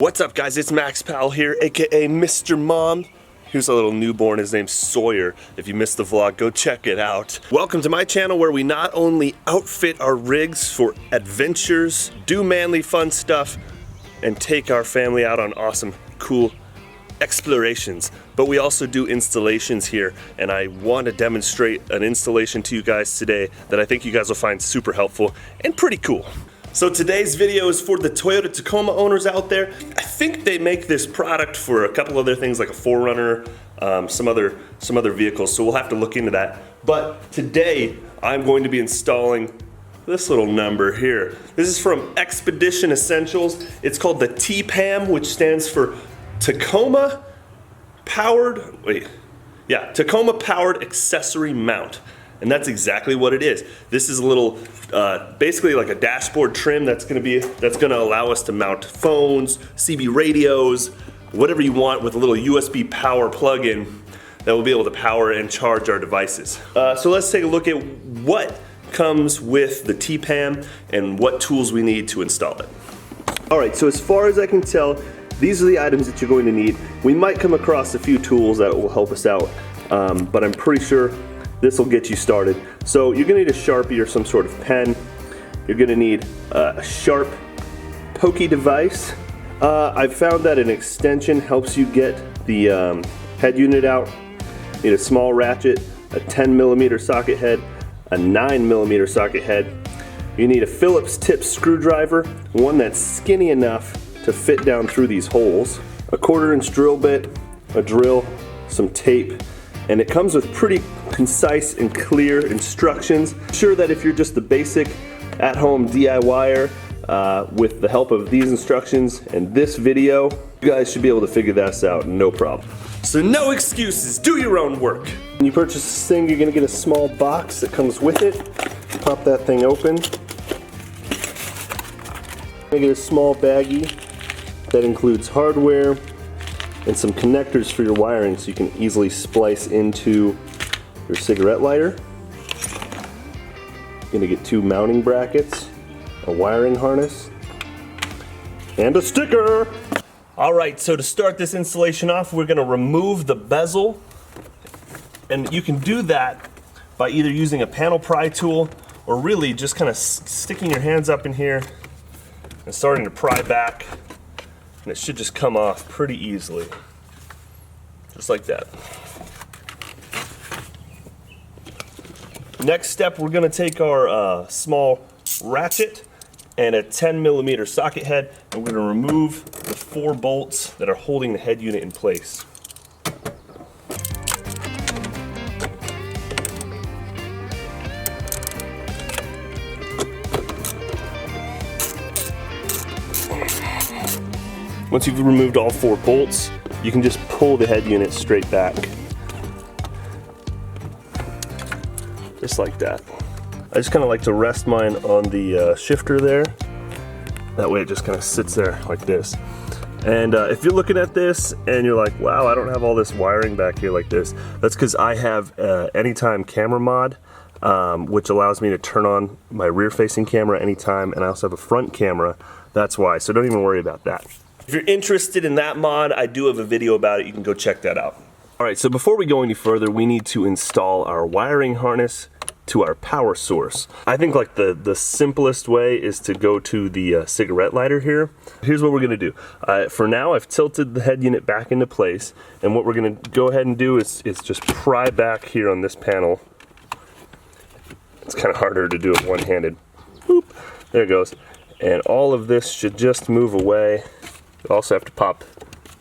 What's up, guys? It's Max Powell here, aka Mr. Mom. Here's a little newborn, his name's Sawyer. If you missed the vlog, go check it out. Welcome to my channel where we not only outfit our rigs for adventures, do manly fun stuff, and take our family out on awesome, cool explorations, but we also do installations here, and I want to demonstrate an installation to you guys today that I think you guys will find super helpful and pretty cool. So today's video is for the Toyota Tacoma owners out there. I think they make this product for a couple other things like a 4Runner, some other vehicles, so we'll have to look into that. But today I'm going to be installing this little number here. This is from Expedition Essentials. It's called the TPAM, which stands for Tacoma Powered Accessory Mount. And that's exactly what it is. This is a little, basically like a dashboard trim that's gonna allow us to mount phones, CB radios, whatever you want with a little USB power plug-in that will be able to power and charge our devices. So let's take a look at what comes with the TPAM and what tools we need to install it. All right, so as far as I can tell, these are the items that you're going to need. We might come across a few tools that will help us out, but I'm pretty sure this will get you started. So you're gonna need a Sharpie or some sort of pen. You're gonna need a sharp, pokey device. I've found that an extension helps you get the head unit out. You need a small ratchet, a 10mm socket head, a 9mm socket head. You need a Phillips tip screwdriver, one that's skinny enough to fit down through these holes, a 1/4" drill bit, a drill, some tape, and it comes with pretty concise and clear instructions. I'm sure that if you're just the basic at-home DIYer, with the help of these instructions and this video, you guys should be able to figure this out, no problem. So no excuses, do your own work. When you purchase this thing, you're gonna get a small box that comes with it. Pop that thing open. You're gonna get a small baggie that includes hardware and some connectors for your wiring so you can easily splice into your cigarette lighter. You're gonna get 2 mounting brackets, a wiring harness, and a sticker. All right, so to start this installation off, we're gonna remove the bezel, and you can do that by either using a panel pry tool or really just kind of sticking your hands up in here and starting to pry back. And it should just come off pretty easily, just like that. Next step, we're gonna take our small ratchet and a 10mm socket head, and we're gonna remove the 4 bolts that are holding the head unit in place. Once you've removed all 4 bolts, you can just pull the head unit straight back. Just like that. I just kind of like to rest mine on the shifter there. That way it just kind of sits there like this. And if you're looking at this and you're like, wow, I don't have all this wiring back here like this, that's because I have anytime camera mod, which allows me to turn on my rear-facing camera anytime, and I also have a front camera. That's why, so don't even worry about that. If you're interested in that mod, I do have a video about it. You can go check that out. All right, so before we go any further, we need to install our wiring harness to our power source. I think like the simplest way is to go to the cigarette lighter here. Here's what we're gonna do. For now, I've tilted the head unit back into place, and what we're gonna go ahead and do is just pry back here on this panel. It's kind of harder to do it one-handed. Boop. There it goes. And all of this should just move away. You also have to pop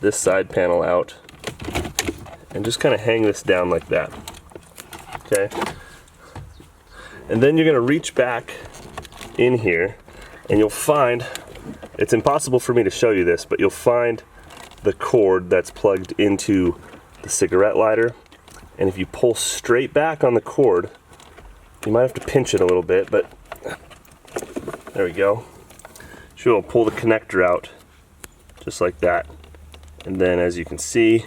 this side panel out and just kind of hang this down like that. Okay? And then you're going to reach back in here and you'll find, it's impossible for me to show you this, but you'll find the cord that's plugged into the cigarette lighter. And if you pull straight back on the cord, you might have to pinch it a little bit, but there we go. Sure, we'll pull the connector out just like that. And then as you can see,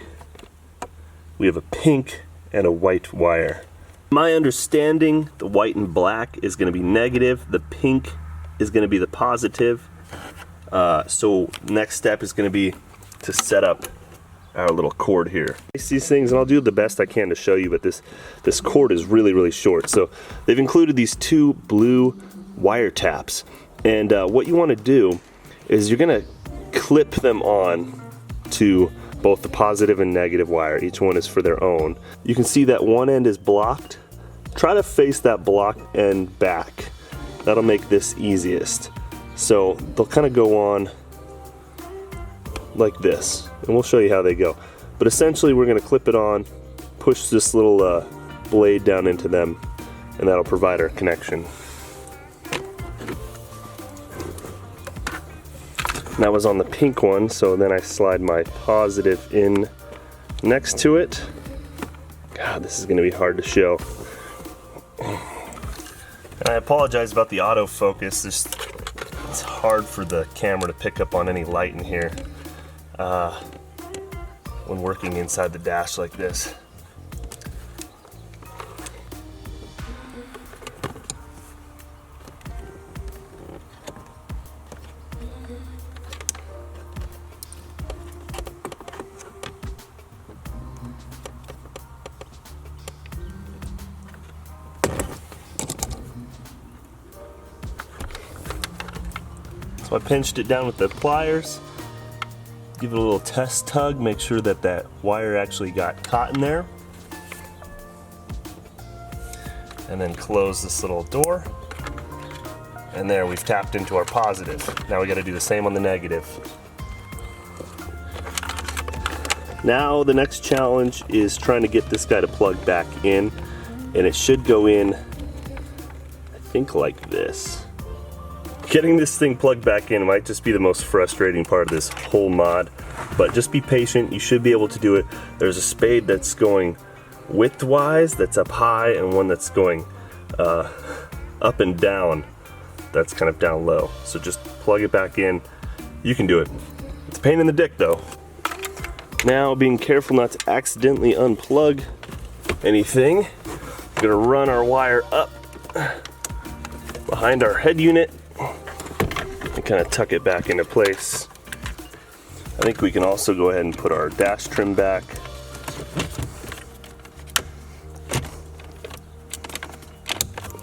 we have a pink and a white wire. My understanding, the white and black is going to be negative, the pink is going to be the positive. So next step is going to be to set up our little cord here. These things, and I'll do the best I can to show you, but this cord is really short. So they've included these two blue wire taps, and what you want to do is you're going to clip them on to both the positive and negative wire. Each one is for their own. You can see that one end is blocked. Try to face that blocked end back. That'll make this easiest. So they'll kind of go on like this, and we'll show you how they go. But essentially we're going to clip it on, push this little blade down into them, and that'll provide our connection. And that was on the pink one, so then I slide my positive in next to it. God, this is going to be hard to show. And I apologize about the autofocus. It's hard for the camera to pick up on any light in here when working inside the dash like this. So I pinched it down with the pliers, give it a little test tug, make sure that that wire actually got caught in there, and then close this little door, and there we've tapped into our positive. Now we got to do the same on the negative. Now the next challenge is trying to get this guy to plug back in, and it should go in, I think, like this. Getting this thing plugged back in might just be the most frustrating part of this whole mod, but just be patient. You should be able to do it. There's a spade that's going widthwise, that's up high, and one that's going up and down, that's kind of down low. So just plug it back in. You can do it. It's a pain in the dick though. Now, being careful not to accidentally unplug anything, we're gonna run our wire up behind our head unit and kind of tuck it back into place. I think we can also go ahead and put our dash trim back.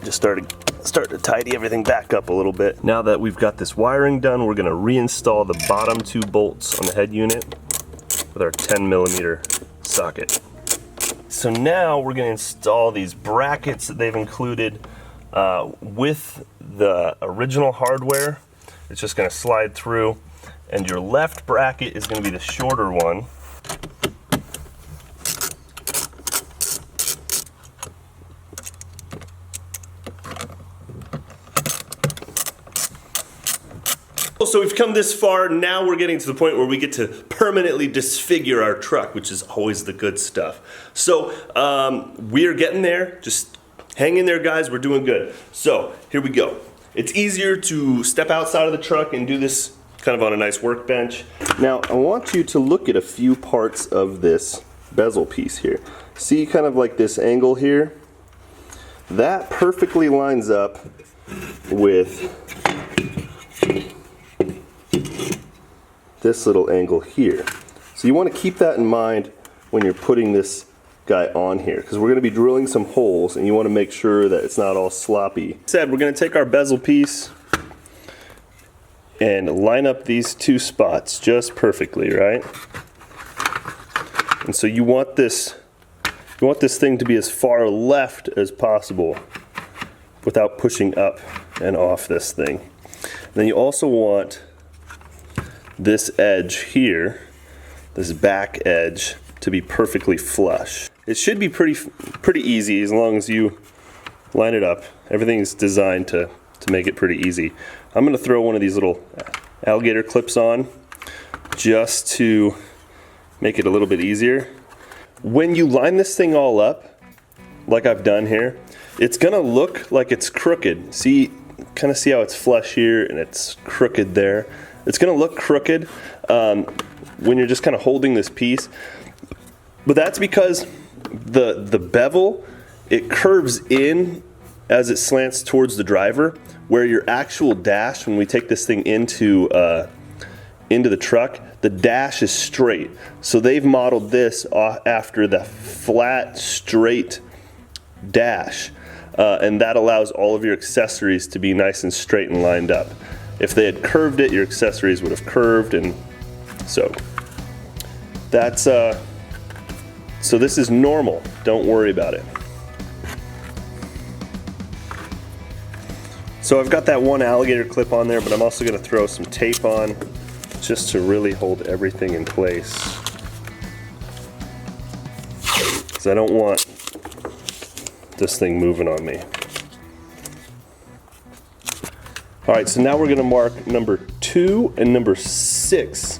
Just start to tidy everything back up a little bit. Now that we've got this wiring done, we're going to reinstall the bottom two bolts on the head unit with our 10mm socket. So now we're going to install these brackets that they've included with the original hardware. It's just going to slide through, and your left bracket is going to be the shorter one. So we've come this far, now we're getting to the point where we get to permanently disfigure our truck, which is always the good stuff. So we are getting there. Just hang in there, guys, we're doing good. So here we go. It's easier to step outside of the truck and do this kind of on a nice workbench. Now I want you to look at a few parts of this bezel piece here. See kind of like this angle here? That perfectly lines up with this little angle here. So you want to keep that in mind when you're putting this guy on here, because we're going to be drilling some holes and you want to make sure that it's not all sloppy. Said we're going to take our bezel piece and line up these two spots just perfectly, right? And so you want this thing to be as far left as possible without pushing up and off this thing. And then you also want this edge here, this back edge, to be perfectly flush. It should be pretty easy as long as you line it up. Everything is designed to make it pretty easy. I'm going to throw one of these little alligator clips on just to make it a little bit easier. When you line this thing all up, like I've done here, it's going to look like it's crooked. See, kind of see how it's flush here and it's crooked there. It's going to look crooked when you're just kind of holding this piece. But that's because the bevel, it curves in as it slants towards the driver, where your actual dash, when we take this thing into into the truck, the dash is straight. So they've modeled this after the flat, straight dash. And that allows all of your accessories to be nice and straight and lined up. If they had curved it, your accessories would have curved, and so that's so this is normal. Don't worry about it. So I've got that one alligator clip on there, but I'm also going to throw some tape on just to really hold everything in place, because I don't want this thing moving on me. All right, so now we're going to mark number 2 and number 6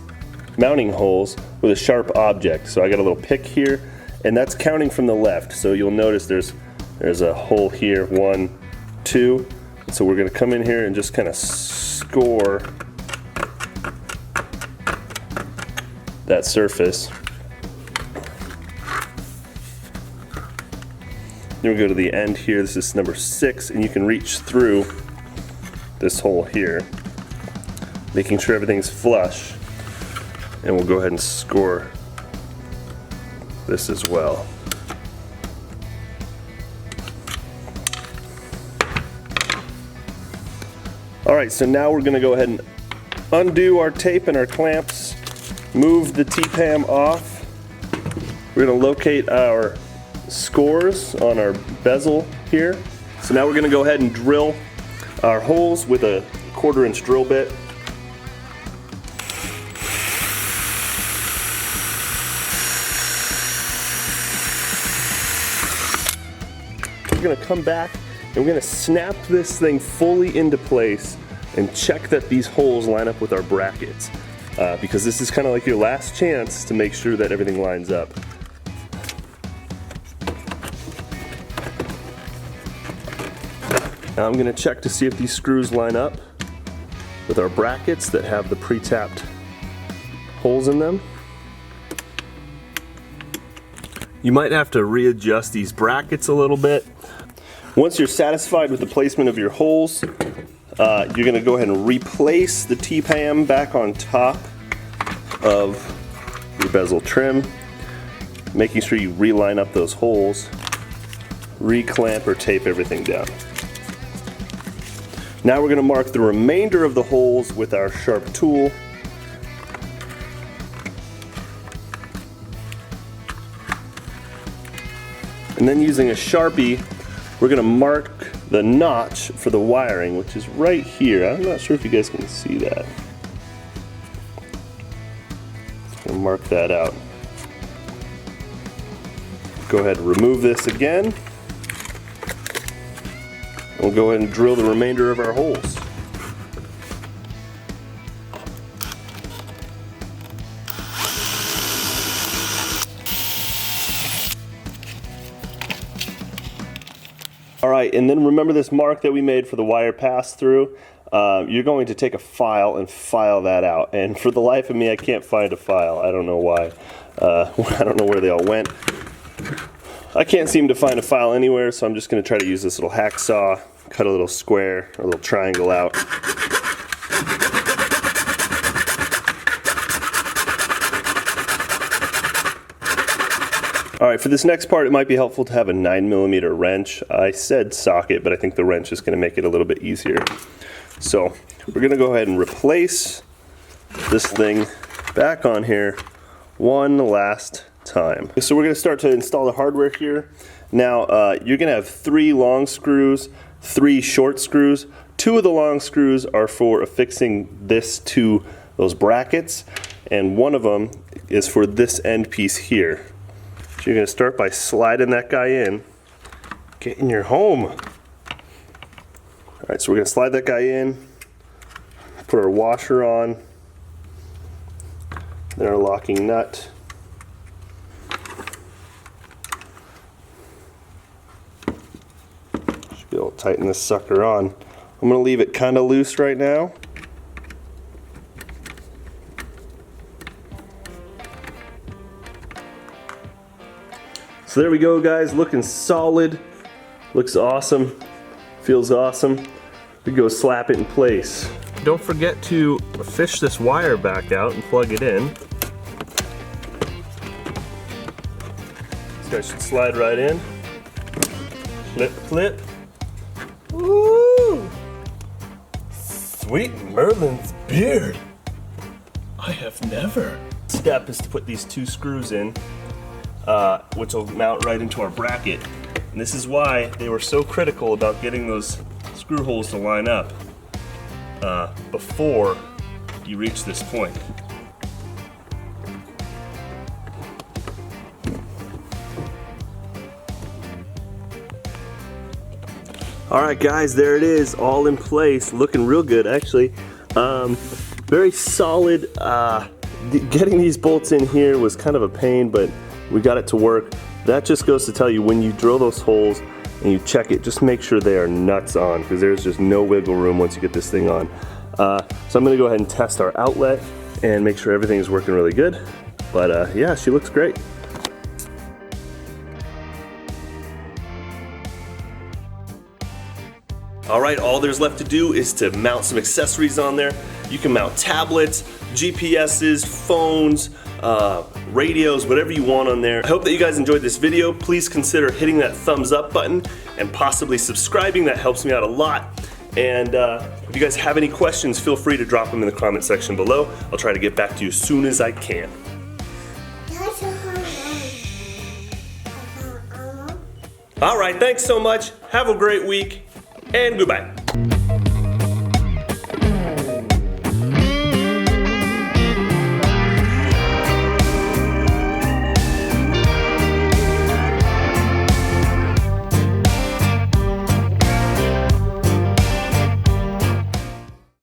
mounting holes with a sharp object. So I got a little pick here, and that's counting from the left. So you'll notice there's a hole here, 1, 2. So we're going to come in here and just kind of score that surface. Then we go to the end here. This is number 6, and you can reach through this hole here, making sure everything's flush. And we'll go ahead and score this as well. All right, so now we're going to go ahead and undo our tape and our clamps, move the TPAM off. We're going to locate our scores on our bezel here. So now we're going to go ahead and drill our holes with a 1/4-inch drill bit. We're going to come back and we're going to snap this thing fully into place and check that these holes line up with our brackets, because this is kind of like your last chance to make sure that everything lines up. Now I'm going to check to see if these screws line up with our brackets that have the pre-tapped holes in them. You might have to readjust these brackets a little bit. Once you're satisfied with the placement of your holes, you're going to go ahead and replace the TPAM back on top of your bezel trim, making sure you reline up those holes, reclamp or tape everything down. Now we're going to mark the remainder of the holes with our sharp tool. And then using a Sharpie, we're going to mark the notch for the wiring, which is right here. I'm not sure if you guys can see that. Just going to mark that out. Go ahead and remove this again. We'll go ahead and drill the remainder of our holes. All right, and then remember this mark that we made for the wire pass through? You're going to take a file and file that out. And for the life of me, I can't find a file. I don't know why. I don't know where they all went. I can't seem to find a file anywhere, so I'm just going to try to use this little hacksaw, cut a little square or a little triangle out. All right, for this next part, it might be helpful to have a 9mm wrench. I said socket, but I think the wrench is going to make it a little bit easier. So we're going to go ahead and replace this thing back on here one last time. So we're going to start to install the hardware here. Now you're going to have 3 long screws, 3 short screws. 2 of the long screws are for affixing this to those brackets, and 1 of them is for this end piece here. So you're going to start by sliding that guy in, getting your home. All right, so we're going to slide that guy in, put our washer on, then our locking nut. Should be able to tighten this sucker on. I'm going to leave it kind of loose right now. So there we go, guys, looking solid, looks awesome, feels awesome. We go slap it in place. don't forget to fish this wire back out and plug it in. This guy should slide right in. Flip, flip. Woo! Sweet Merlin's beard. I have never. Step is to put these 2 screws in, which will mount right into our bracket. And this is why they were so critical about getting those screw holes to line up before you reach this point. All right, guys, there it is, all in place, looking real good, actually. Very solid. Getting these bolts in here was kind of a pain, but we got it to work. That just goes to tell you, when you drill those holes and you check it, just make sure they are nuts on, because there's just no wiggle room once you get this thing on. So I'm gonna go ahead and test our outlet and make sure everything is working really good. But yeah, she looks great. All right, all there's left to do is to mount some accessories on there. You can mount tablets, GPSs, phones, radios, whatever you want on there. I hope that you guys enjoyed this video. Please consider hitting that thumbs up button and possibly subscribing. That helps me out a lot. And if you guys have any questions, feel free to drop them in the comment section below. I'll try to get back to you as soon as I can. All right, thanks so much. Have a great week, and goodbye.